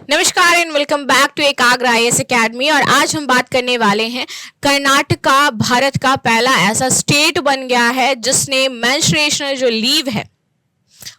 नमस्कार and welcome back to एकाग्र IAS academy. और आज हम बात करने वाले हैं कर्नाटका भारत का पहला ऐसा स्टेट बन गया है जिसने मेंस्ट्रुएशनल जो लीव है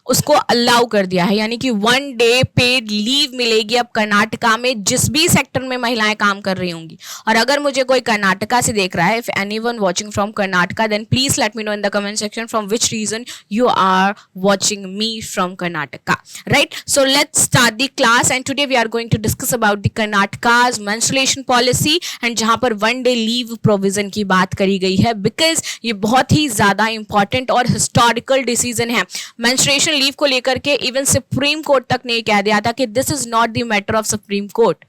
उसको अलाउ कर दिया है, यानी कि 1 डे पेड लीव मिलेगी अब कर्नाटका में जिस भी सेक्टर में महिलाएं काम कर रही होंगी। और अगर मुझे कोई कर्नाटका से देख रहा है, if anyone watching from Karnataka, then please let me know in the comment section from which region you are watching me from Karnataka, right? So let's start the class and today we are going to discuss about the Karnataka's menstruation policy and जहां पर 1 day leave provision की बात करी गई है because ये बहुत ही ज्यादा important और historical decision है। menstruation leave को लेकर के इवन सुप्रीम कोर्ट तक ने कह दिया था कि this is not the matter of supreme court.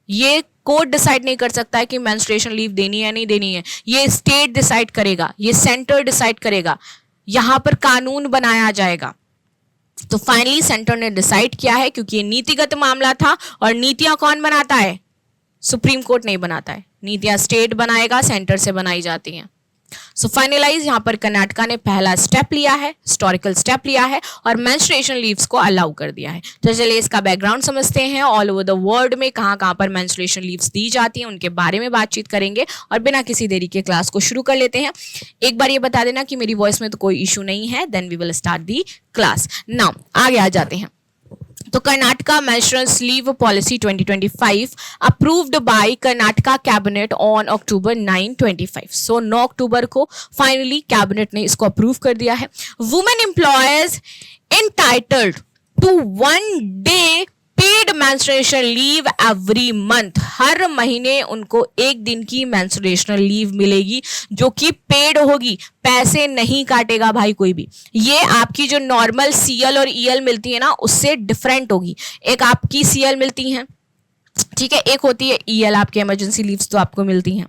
ये कोर्ट डिसाइड नहीं कर सकता है कि मेंस्ट्रुएशन लीव देनी है या नहीं देनी है, ये स्टेट डिसाइड करेगा, ये सेंटर डिसाइड करेगा, यहां पर कानून बनाया जाएगा। तो फाइनली सेंटर ने डिसाइड किया है क्योंकि ये नीतिगत मामला था और नीतियां कौन बनाता है? सुप्रीम कोर्ट नहीं बनाता है, नीतियां स्टेट बनाएगा, सेंटर से बनाई जाती हैं। सो फाइनलाइज यहां पर कर्नाटका ने पहला स्टेप लिया है, हिस्टोरिकल स्टेप लिया है और मेंस्ट्रुएशन लीव्स को अलाउ कर दिया है। तो चलिए इसका बैकग्राउंड समझते हैं। ऑल ओवर द वर्ल्ड में कहां पर मेंस्ट्रुएशन लीव्स दी जाती हैं उनके बारे में बातचीत करेंगे और बिना किसी देरी के क्लास को शुरू कर लेते हैं। एक बार ये बता देना कि मेरी वॉइस में तो कोई इशू नहीं है, then we will start the class. Now आगे आ जाते हैं। तो Karnataka menstruation leave policy 2025 approved by Karnataka cabinet on October 9, 2025। So 9 अक्टूबर को फाइनली कैबिनेट ने इसको अप्रूव कर दिया है। Women employees entitled to 1 day paid menstruation leave every month. हर महीने उनको 1 दिन की मेंस्ट्रुएशनल लीव मिलेगी जो कि पेड होगी, पैसे नहीं काटेगा भाई कोई भी। ये आपकी जो नॉर्मल सीएल और ईएल मिलती है ना उससे डिफरेंट होगी। एक आपकी सीएल मिलती है, ठीक है, एक होती है ईएल, आपकी इमरजेंसी लीव्स तो आपको मिलती हैं।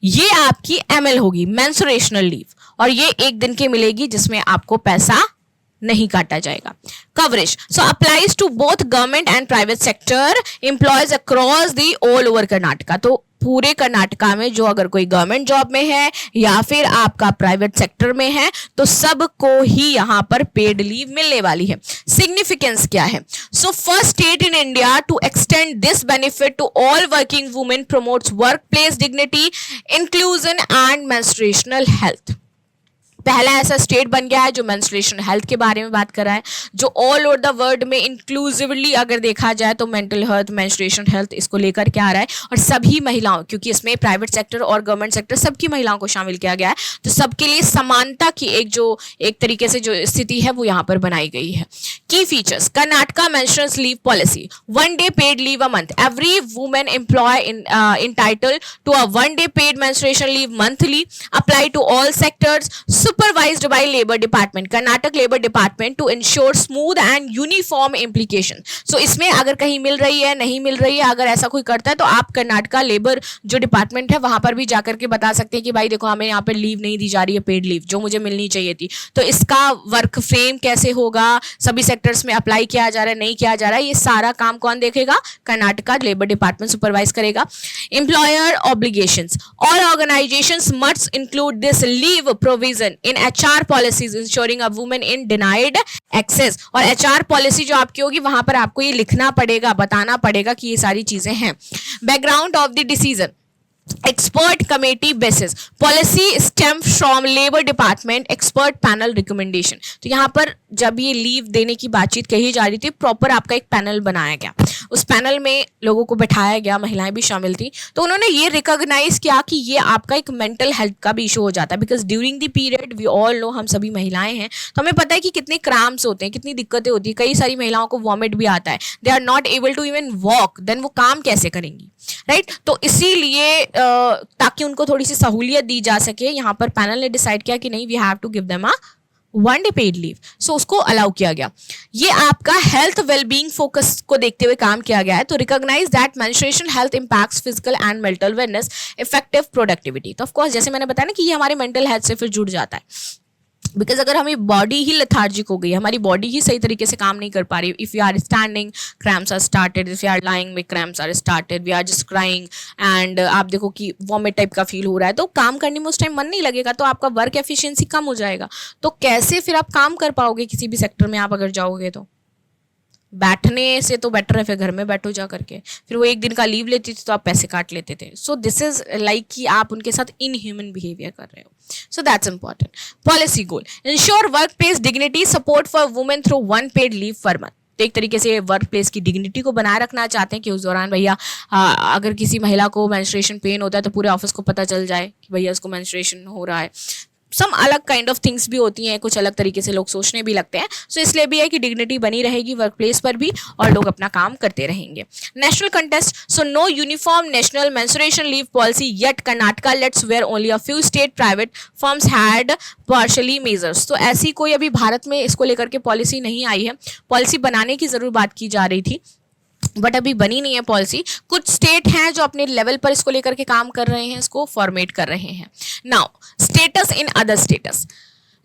ये आपकी एमएल होगी, मेंस्ट्रुएशनल लीव, और ये 1 दिन की मिलेगी जिसमें आपको पैसा नहीं काटा जाएगा। Coverage so applies to both government and private sector employees across the all over Karnataka. तो पूरे कर्नाटका में जो अगर कोई गवर्नमेंट जॉब में है या फिर आपका प्राइवेट सेक्टर में है तो सबको ही यहां पर पेड लीव मिलने वाली है। सिग्निफिकेंस क्या है? So first state in India to extend this benefit to all working women, promotes work place dignity, inclusion and menstrual health. पहला ऐसा स्टेट बन गया है जो मेंस्ट्रुएशन हेल्थ के बारे में बात कर रहा है, जो ऑल ओवर द वर्ल्ड में इंक्लूसिवली अगर देखा जाए तो मेंटल हेल्थ, मेंस्ट्रुएशन हेल्थ इसको लेकर के आ रहा है। और सभी महिलाओं, क्योंकि इसमें प्राइवेट सेक्टर और गवर्नमेंट सेक्टर सबकी महिलाओं को शामिल किया गया है, तो सबके लिए समानता की एक तरीके से जो स्थिति है वो यहाँ पर बनाई गई है। Key features: Karnataka menstruation leave policy, 1 day paid leave a month, every women employee entitled to a 1 day paid menstruation leave monthly, apply to all sectors, supervised by labor department, Karnataka labour department, to ensure smooth and uniform implication। so इसमें अगर कहीं मिल रही है, नहीं मिल रही है, अगर ऐसा कोई करता है तो आप कर्नाटका लेबर जो डिपार्टमेंट है वहां पर भी जाकर के बता सकते हैं कि भाई देखो हमें यहाँ पे लीव नहीं दी जा रही है, पेड लीव जो मुझे मिलनी चाहिए थी। तो इसका वर्क फ्रेम कैसे होगा, सभी सेक्टर्स में अप्लाई किया जा रहा है, नहीं किया जा रहा है, ये सारा काम कौन देखेगा? कर्नाटका लेबर डिपार्टमेंट सुपरवाइज करेगा। Employer obligations, all organizations must include this leave provision in HR policies ensuring a woman in denied access। और HR पॉलिसी जो आपकी होगी वहां पर आपको ये लिखना पड़ेगा, बताना पड़ेगा कि ये सारी चीजें हैं। Background of the decision: expert committee basis, policy stem from labour department expert panel recommendation. तो यहाँ पर जब ये लीव देने की बातचीत कही जा रही थी, प्रॉपर आपका एक पैनल बनाया गया, उस पैनल में लोगों को बैठाया गया, महिलाएं भी शामिल थी, तो उन्होंने ये रिकॉग्नाइज किया कि ये आपका एक मेंटल हेल्थ का भी इशू हो जाता है। Because during the period we all know, हम सभी महिलाएं हैं तो हमें पता है कि कितने क्रैम्प्स होते हैं, कितनी दिक्कतें होती है, कई सारी महिलाओं को वॉमिट भी आता है, they are not able to even walk, then वो काम कैसे करेंगी, राइट? तो इसीलिए ताकि उनको थोड़ी सी सहूलियत दी जा सके, यहाँ पर पैनल ने डिसाइड किया कि नहीं, we have to give them a 1 day paid leave. So उसको अलाउ किया गया। ये आपका हेल्थ वेलबींग फोकस को देखते हुए काम किया गया है। तो recognise that menstruation health impacts physical and mental wellness, effective productivity. तो ऑफ कोर्स जैसे मैंने बताया ना कि ये हमारे मेंटल हेल्थ से फिर जुड़ जाता है। बिकॉज अगर हमें बॉडी ही लेथार्जिक हो गई, हमारी बॉडी ही सही तरीके से काम नहीं कर पा रही, if you are standing cramps are started, if you are lying में cramps are started, we are just crying and आप देखो कि वॉमिट टाइप का फील हो रहा है, तो काम करने में उस टाइम मन नहीं लगेगा, तो आपका वर्क एफिशिएंसी कम हो जाएगा। तो कैसे फिर आप काम कर पाओगे किसी भी सेक्टर में आप अगर जाओगे तो बैठने से तो बेटर है फिर घर में बैठो जा करके। फिर वो एक दिन का लीव लेती थी तो आप पैसे काट लेते थे। सो दिस इज लाइक कि आप उनके साथ इनह्यूमन बिहेवियर कर रहे हो। So that's important. Policy goal, ensure work place dignity, support for women through one paid leave per month. तो एक तरीके से वर्क प्लेस की डिग्निटी को बनाए रखना चाहते हैं कि उस दौरान भैया अगर किसी महिला को मेंस्ट्रुएशन पेन होता है तो पूरे ऑफिस को पता चल जाए कि भैया उसको मेंस्ट्रुएशन हो रहा है। सम अलग काइंड ऑफ थिंग्स भी होती हैं, कुछ अलग तरीके से लोग सोचने भी लगते हैं। सो इसलिए भी है कि डिग्निटी बनी रहेगी वर्क प्लेस पर भी और लोग अपना काम करते रहेंगे। National contest, so no uniform national menstruation leave policy yet Karnataka let's where only a few state private firms had partially measures. तो ऐसी कोई अभी भारत में इसको लेकर के पॉलिसी नहीं आई है। पॉलिसी बनाने की जरूर बात की जा रही थी बट अभी बनी नहीं है पॉलिसी। कुछ स्टेट हैं जो अपने लेवल पर इसको लेकर के काम कर रहे हैं, इसको फॉर्मेट कर रहे हैं। Now status in other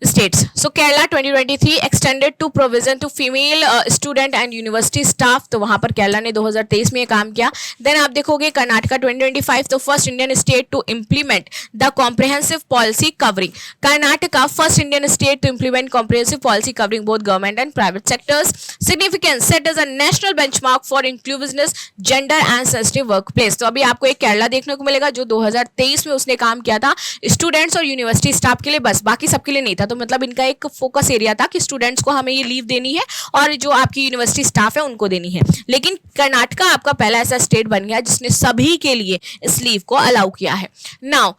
states. So Kerala 2023 extended to provision to female student and university staff. तो वहां पर केरला ने 2023 में ये काम किया। देन आप देखोगे कर्नाटका 2025 तो first Indian state to implement the comprehensive policy covering. Karnataka first Indian state to implement comprehensive policy covering both government and private sectors. Significance, set as a national benchmark for inclusiveness, gender and sensitive work place. तो अभी आपको एक केरला देखने को मिलेगा जो 2023 में उसने काम किया था स्टूडेंट्स और यूनिवर्सिटी स्टाफ के लिए, बस बाकी सबके लिए नहीं था। तो मतलब इनका एक फोकस एरिया था कि स्टूडेंट्स को हमें ये लीव देनी है और जो आपकी यूनिवर्सिटी स्टाफ है उनको देनी है। लेकिन कर्नाटका आपका पहला ऐसा स्टेट बन गया जिसने सभी के लिए इस लीव को अलाउ किया है। Now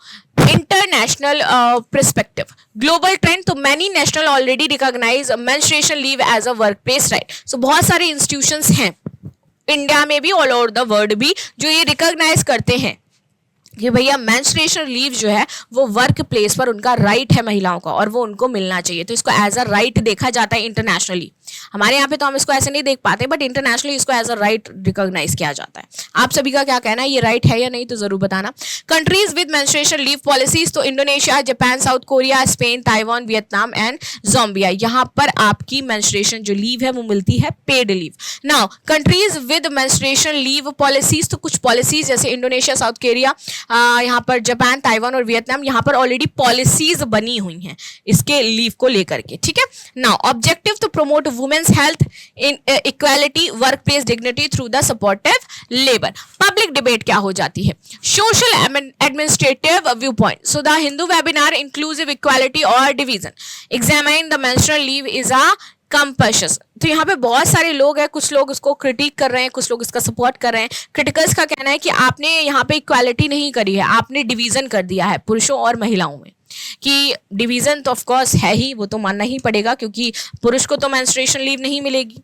international perspective, global trend, तो many national already recognize menstruation leave as a work place right. So बहुत सारे इंस्टीट्यूशंस हैं इंडिया में भी ऑल ओवर द वर्ल्ड भी जो ये रिकॉग्नाइज करते हैं कि भैया मेंस्ट्रुएशन लीव जो है वो वर्क प्लेस पर उनका राइट है महिलाओं का और वो उनको मिलना चाहिए। तो इसको एज अ राइट देखा जाता है इंटरनेशनली। हमारे यहाँ पे तो हम इसको ऐसे नहीं देख पाते बट इंटरनेशनली इसको एज अ राइट रिकॉग्नाइज किया जाता है। आप सभी का क्या कहना है, ये राइट है या नहीं तो जरूर बताना। Countries with menstruation leave policies, तो Indonesia, Japan, South Korea, Spain, Taiwan, Vietnam and Zambia, यहाँ पर आपकी मेंस्ट्रुएशन जो लीव है वो मिलती है paid leave. Now countries with menstruation leave policies, तो कुछ पॉलिसीज जैसे इंडोनेशिया, साउथ कोरिया, यहाँ पर जापान, ताइवान और वियतनाम, यहाँ पर ऑलरेडी पॉलिसीज बनी हुई हैं इसके लीव को लेकर के। ठीक है। Now objective to promote women's health in equality work place dignity through the supportive labour. Public debate क्या हो जाती है, social administrative view point, so the Hindu webinar inclusive equality और division, examine the menstrual leave is a compulsion. तो यहाँ पे बहुत सारे लोग हैं, कुछ लोग इसको क्रिटिक कर रहे हैं, कुछ लोग इसका सपोर्ट कर रहे हैं। क्रिटिकल्स का कहना है कि आपने यहाँ पे इक्वालिटी नहीं करी है, आपने डिवीजन कर दिया है पुरुषों और महिलाओं में। कि डिवीजन तो ऑफ कोर्स है ही, वो तो मानना ही पड़ेगा क्योंकि पुरुष को तो मेंस्ट्रुएशन लीव नहीं मिलेगी,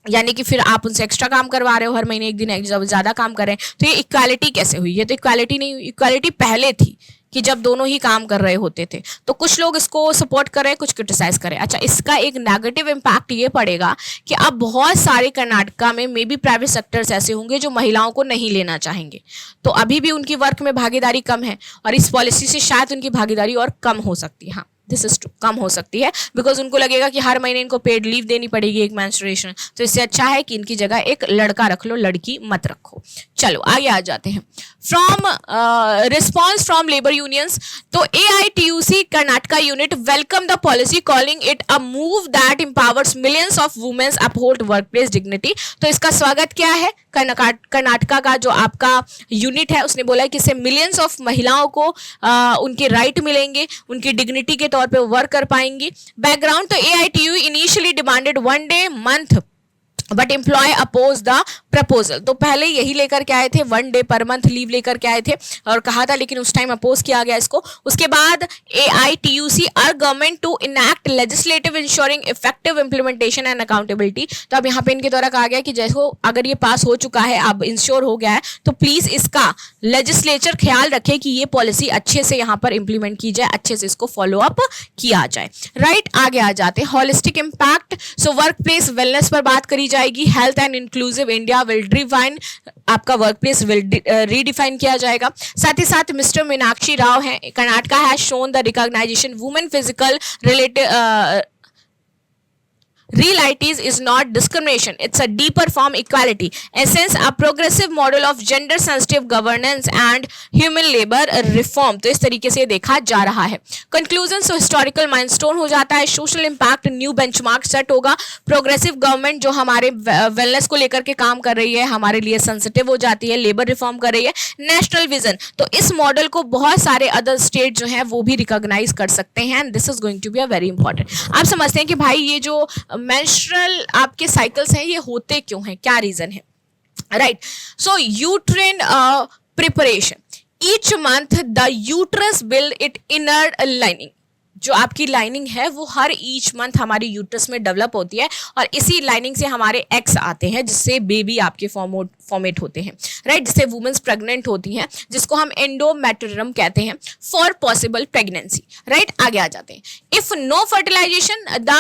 यानी कि फिर आप उनसे एक्स्ट्रा काम करवा रहे हो, हर महीने एक दिन ज्यादा काम कर रहे हैं। तो ये इक्वालिटी कैसे हुई, ये तो इक्वालिटी नहीं हुई। इक्वालिटी पहले थी कि जब दोनों ही काम कर रहे होते थे। तो कुछ लोग इसको सपोर्ट कर रहे हैं, कुछ क्रिटिसाइज कर रहे हैं। अच्छा, इसका एक नेगेटिव इम्पैक्ट ये पड़ेगा कि अब बहुत सारे कर्नाटका में मे बी प्राइवेट सेक्टर्स ऐसे होंगे जो महिलाओं को नहीं लेना चाहेंगे। तो अभी भी उनकी वर्क में भागीदारी कम है और इस पॉलिसी से शायद उनकी भागीदारी और कम हो सकती है। हाँ, दिस इज ट्रू, कम हो सकती है बिकॉज उनको लगेगा कि हर महीने इनको पेड लीव देनी पड़ेगी एक मेंस्ट्रुएशन। तो इससे अच्छा है कि इनकी जगह एक लड़का रख लो, लड़की मत रखो। चलो आगे आ जाते हैं। From response from labour unions, तो AITUC Karnataka unit welcome the policy calling it a move that empowers millions of womens uphold workplace dignity. तो इसका स्वागत क्या है, कर्नाटका का जो आपका यूनिट है उसने बोला है कि इससे मिलियंस ऑफ महिलाओं को उनके राइट मिलेंगे, उनकी डिग्निटी के तौर पे वर्क कर पाएंगी। बैकग्राउंड, तो AITU initially demanded 1 day month but employ oppose the proposal. तो पहले यही लेकर के आए थे, 1 day पर मंथ लीव लेकर के आए थे और कहा था, लेकिन उस टाइम अपोज किया गया इसको। उसके बाद AITUC urge government to enact legislative ensuring effective implementation and accountability. तो अब यहाँ पे इनके द्वारा कहा गया कि जैसे अगर ये पास हो चुका है, अब इंश्योर हो गया है, तो प्लीज इसका लेजिस्लेचर ख्याल रखे कि ये पॉलिसी अच्छे से यहाँ पर इंप्लीमेंट की जाए, अच्छे से इसको फॉलो अप किया जाए। राइट, आगे आ जाते हैं। Holistic impact, so work place wellness पर बात करी जाएगी। Health and inclusive India will define, आपका वर्क प्लेस विल रीडिफाइन किया जाएगा। साथ ही साथ मिस्टर मीनाक्षी राव है, Karnataka has shown the recognition women physical Relatives is not discrimination, it's a deeper form equality. Essence, a progressive model of gender sensitive governance and human labor reform. तो इस तरीके से देखा जा रहा है. Conclusion, so historical milestone हो जाता है. Social impact, new benchmark set होगा. Progressive government जो हमारे wellness को लेकर के काम कर रही है, हमारे लिए sensitive हो जाती है, labor reform कर रही है. National vision, तो इस मॉडल को बहुत सारे अदर स्टेट जो है वो भी रिकॉग्नाइज कर सकते हैं. And this is going to be a very important. आप समझते हैं कि भाई ये जो मेंस्ट्रुअल आपके साइकिल्स हैं ये होते क्यों हैं, क्या रीजन है, right. So यूट्रेन preparation, each month the uterus build it inner lining. जो आपकी लाइनिंग है वो हर ईच मंथ हमारी यूट्रस में डेवलप होती है और इसी लाइनिंग से हमारे एग्स आते हैं जिससे बेबी आपके फॉर्मेट होते हैं, राइट. जिससे वुमेन्स प्रेग्नेंट होती हैं, जिसको हम एंडोमेट्रियम कहते हैं, फॉर पॉसिबल प्रेगनेंसी, राइट. आगे आ जाते हैं. If no fertilization the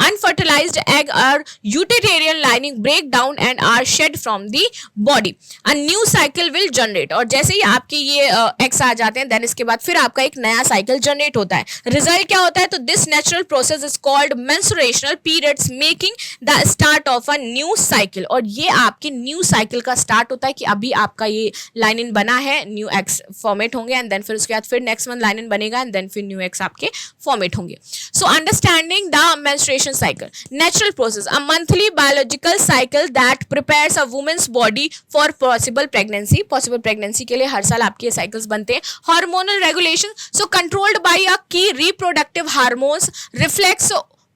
unfertilized egg और uterine lining break down and are shed from the body, a new cycle will generate. और जैसे ही आपके ये एग्स आ जाते हैं देन इसके बाद फिर आपका एक नया साइकिल जनरेट होता है. रिजल्ट क्या होता है, तो this natural process is called menstrual periods making the start of a new cycle. और ये आपके न्यू साइकिल का स्टार्ट होता है कि अभी आपका ये लाइनिन बना है, न्यू एग्स फॉर्मेट होंगे एंड देन फिर उसके बाद फिर नेक्स्ट मंथ लाइनिन बनेगा एंड देन फिर न्यू एग्स आपके फॉर्मेट होंगे. So understanding the menstruation cycle, natural process, a monthly biological cycle that prepares a women's body for possible pregnancy. Possible pregnancy के लिए हर साल आपके साइकिल्स बनते हैं. Hormonal regulation, so controlled by a key reproductive hormones reflects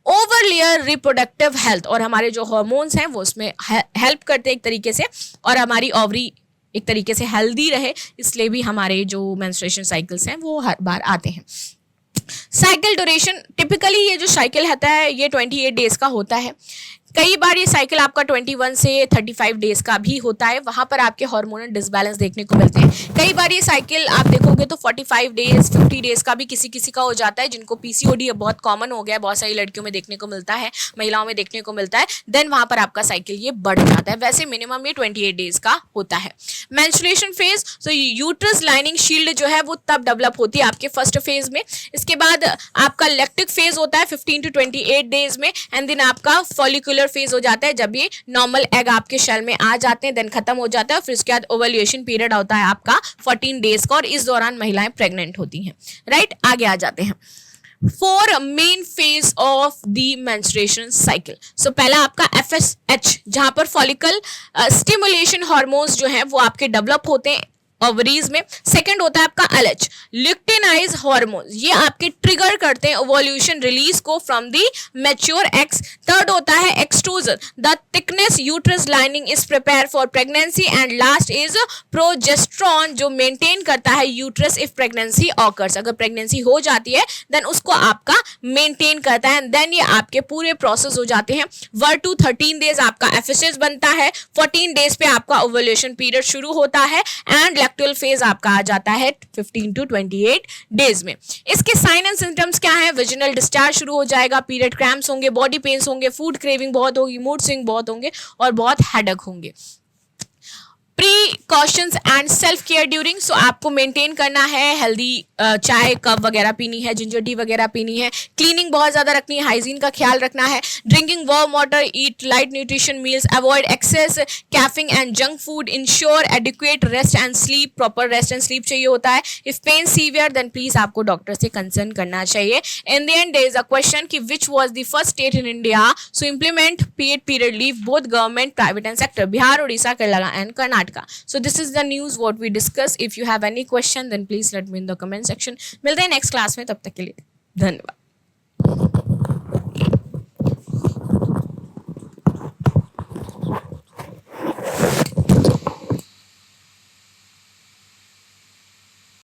over layer reproductive health. और हमारे जो hormones हैं वो उसमें हेल्प करते हैं एक तरीके से और हमारी ओवरी एक तरीके से हेल्दी रहे, इसलिए भी हमारे जो मेंस्ट्रुएशन साइकिल्स हैं वो हर बार आते हैं. साइकिल ड्यूरेशन, टिपिकली ये जो साइकिल होता है ये 28 डेज का होता है. कई बार ये साइकिल आपका 21 से 35 डेज का भी होता है. वहां पर आपके हार्मोनल डिसबैलेंस देखने को मिलते हैं. कई बार ये साइकिल आप देखोगे तो 45 डेज 50 डेज का भी किसी किसी का हो जाता है. जिनको पीसीओडी बहुत कॉमन हो गया है, बहुत सारी लड़कियों में देखने को मिलता है, महिलाओं में देखने को मिलता है, देन वहां पर आपका साइकिल ये बढ़ जाता है. वैसे मिनिमम ये 28 डेज का होता है. मेंस्ट्रुएशन फेज, सो यूट्रस लाइनिंग शील्ड जो है वो तब डेवलप होती है आपके फर्स्ट फेज में. इसके बाद आपका लैक्टिक फेज होता है 15 to 28 डेज में एंड देन आपका फॉलिकुलर फेज हो जाता है जब ये नॉर्मल एग आपके शेल में आ जाते हैं, देन खत्म हो जाता है. फिर उसके बाद ओवल्यूशन पीरियड होता है आपका 14 डेज का और इस दौरान महिलाएं प्रेग्नेंट होती हैं, राइट. आगे आ जाते हैं. 4 main phase of the menstruation cycle. So पहला आपका FSH जहां पर फॉलिकल स्टिमुलेशन हार्मोन्स जो हैं वो आपके डेवलप होते हैं ओवरीज में. सेकंड होता है आपका LH ल्यूटिनाइज हार्मोन्स, ये आपके ट्रिगर करते हैं ओवल्यूशन रिलीज को from the mature eggs. Third होता है extrusion, the thickness uterus lining is prepare for pregnancy. And last is progesterone जो मेंटेन करता है यूट्रस इफ प्रेगनेंसी ऑकर्स. अगर प्रेगनेंसी हो जाती है देन उसको आपका मेंटेन करता है. देन ये आपके पूरे प्रोसेस हो जाते हैं. 1 to 13 डेज आपका FSH बनता है. 14 डेज पे आपका ओवल्यूशन पीरियड शुरू होता है एंड लैक्टुअल फेज आपका आ जाता है 15 to 28 डेज में. इसके साइन एंड सिम्टम्स क्या है, विजिनल डिस्चार्ज शुरू हो जाएगा, पीरियड क्रैम्प्स होंगे, बॉडी पेन्स होंगे, फूड क्रेविंग बहुत होगी, मूड स्विंग बहुत होंगे और बहुत हेडेक होंगे. Precautions and self care during, so आपको मेंटेन करना है हेल्दी चाय कप वगैरह पीनी है, जिंजर टी वगैरह पीनी है, क्लीनिंग बहुत ज़्यादा रखनी है, हाइजीन का ख्याल रखना है, drinking warm water, eat light nutrition meals, avoid excess caffeine and junk food, ensure adequate rest and sleep, proper rest and sleep चाहिए होता है. If pain severe then please आपको डॉक्टर से कंसर्न करना चाहिए. In the end there is a question कि which was the first state in India so implement paid period leave both government private and sector. Bihar, Orissa, Kerala and Karnataka. So this is the news what we discussed. If you have any question then please let me in the comment section. मिलते हैं next class में, तब तक के लिए धन्यवाद.